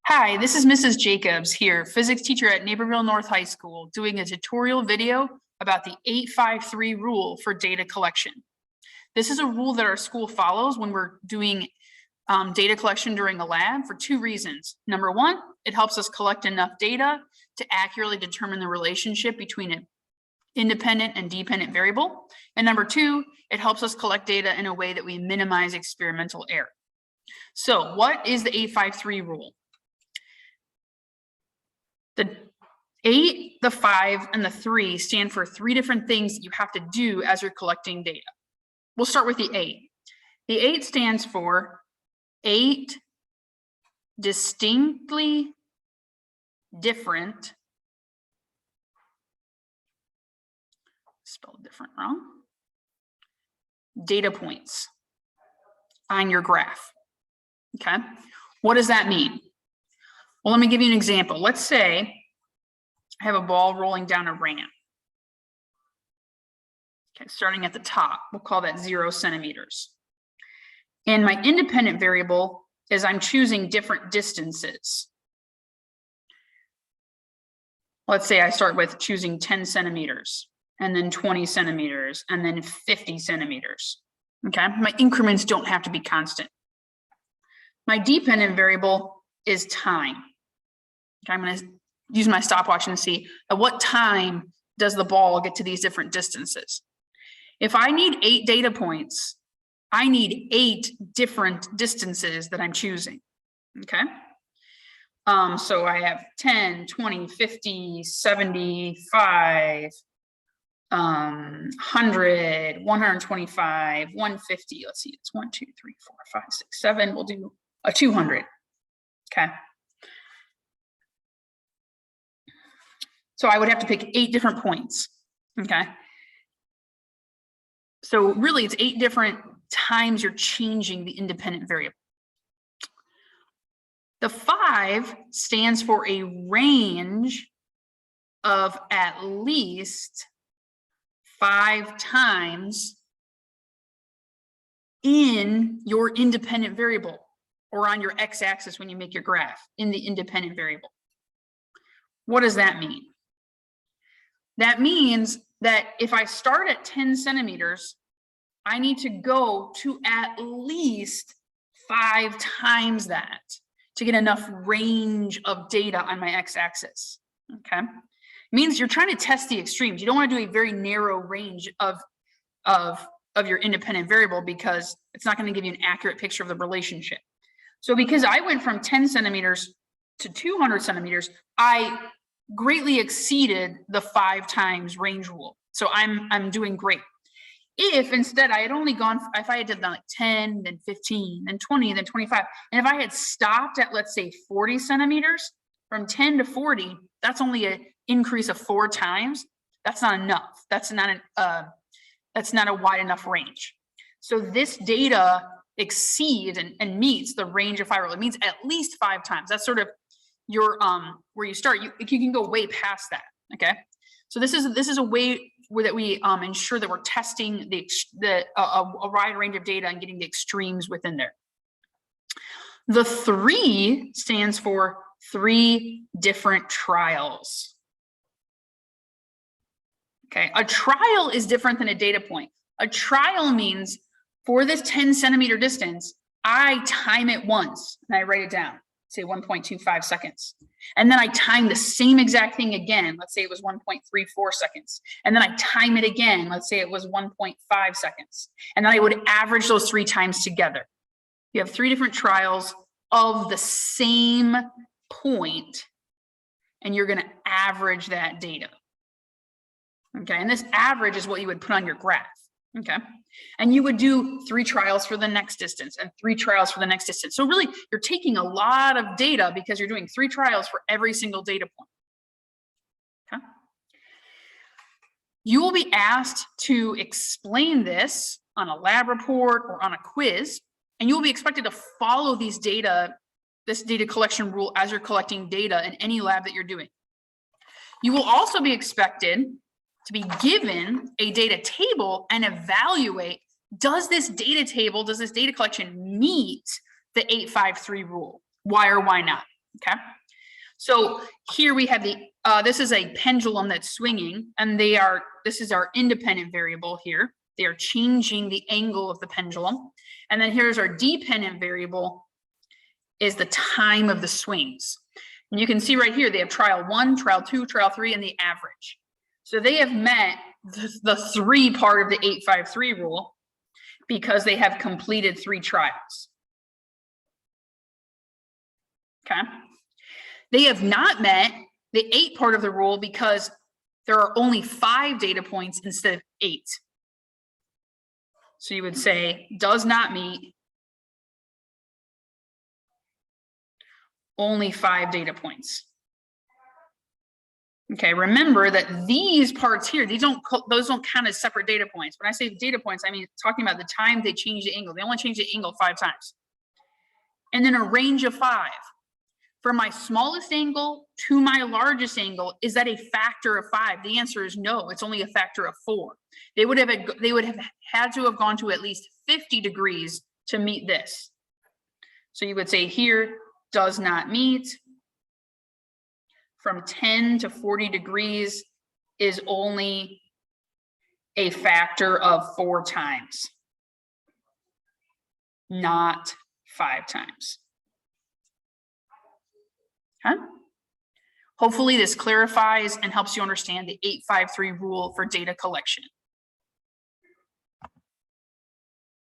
Hi, this is Mrs. Jacobs here, physics teacher at Naperville North High School, doing a tutorial video about the 853 rule for data collection. This is a rule that our school follows when we're doing data collection during a lab for two reasons. Number one, it helps us collect enough data to accurately determine the relationship between an independent and dependent variable. And number two, it helps us collect data in a way that we minimize experimental error. So what is the 853 rule? The 8, the 5, and the 3 stand for three different things that you have to do as you're collecting data. We'll start with the 8. The 8 stands for 8 distinctly different, spelled different wrong, data points on your graph. Okay, what does that mean? Well, let me give you an example. Let's say I have a ball rolling down a ramp. Okay, starting at the top, we'll call that 0 centimeters. And my independent variable is I'm choosing different distances. Let's say I start with choosing 10 centimeters, and then 20 centimeters, and then 50 centimeters. Okay, my increments don't have to be constant. My dependent variable is time. Okay, I'm going to use my stopwatch and see at what time does the ball get to these different distances. If I need 8 data points, I need 8 different distances that I'm choosing. Okay. So I have 10, 20, 50, 75, 100, 125, 150. Let's see, it's 1, 2, 3, 4, 5, 6, 7. We'll do a 200. Okay. So I would have to pick 8 different points. Okay. So really it's 8 different times you're changing the independent variable. The 5 stands for a range of at least 5 times in your independent variable, or on your x-axis when you make your graph in the independent variable. What does that mean? That means that if I start at 10 centimeters, I need to go to at least 5 times that to get enough range of data on my x-axis. Okay, it means you're trying to test the extremes. You don't want to do a very narrow range of your independent variable because it's not going to give you an accurate picture of the relationship. So because I went from 10 centimeters to 200 centimeters, I greatly exceeded the 5 times range rule. So I'm doing great. If instead I had only gone, if I had done like 10, then 15, then 20, then 25, and if I had stopped at, let's say, 40 centimeters, from 10 to 40, that's only an increase of 4 times. That's not enough. That's not a wide enough range. So this data exceeds and meets the range of 5. It means at least 5 times. That's sort of your where you start. You can go way past that. Okay, so this is a way that we ensure that we're testing a wide range of data and getting the extremes within there. The 3 stands for 3 different trials. Okay, a trial is different than a data point. A trial means for this 10 centimeter distance, I time it once and I write it down, say 1.25 seconds. And then I time the same exact thing again. Let's say it was 1.34 seconds. And then I time it again. Let's say it was 1.5 seconds. And then I would average those 3 times together. You have 3 different trials of the same point, and you're going to average that data. Okay, and this average is what you would put on your graph. Okay, and you would do 3 trials for the next distance and 3 trials for the next distance. So really, you're taking a lot of data because you're doing 3 trials for every single data point. Okay, you will be asked to explain this on a lab report or on a quiz, and you will be expected to follow this data collection rule as you're collecting data in any lab that you're doing. You will also be expected to be given a data table and evaluate, does this data table, does this data collection meet the 853 rule? Why or why not? okay? So here we have the, this is a pendulum that's swinging, and this is our independent variable here. They are changing the angle of the pendulum. And then here's our dependent variable, is the time of the swings. And you can see right here, they have trial 1, trial 2, trial 3, and the average. So they have met the 3 part of the 853 rule because they have completed 3 trials. Okay. They have not met the 8 part of the rule because there are only 5 data points instead of 8. So you would say does not meet, only 5 data points. Okay, remember that these parts here, those don't count as separate data points. When I say data points, I mean talking about the time they change the angle. They only change the angle 5 times. And then a range of 5. From my smallest angle to my largest angle, is that a factor of 5? The answer is no, it's only a factor of 4. They would have had to have gone to at least 50 degrees to meet this. So you would say here does not meet. From 10 to 40 degrees is only a factor of 4 times, not 5 times. Okay? Hopefully this clarifies and helps you understand the 853 rule for data collection.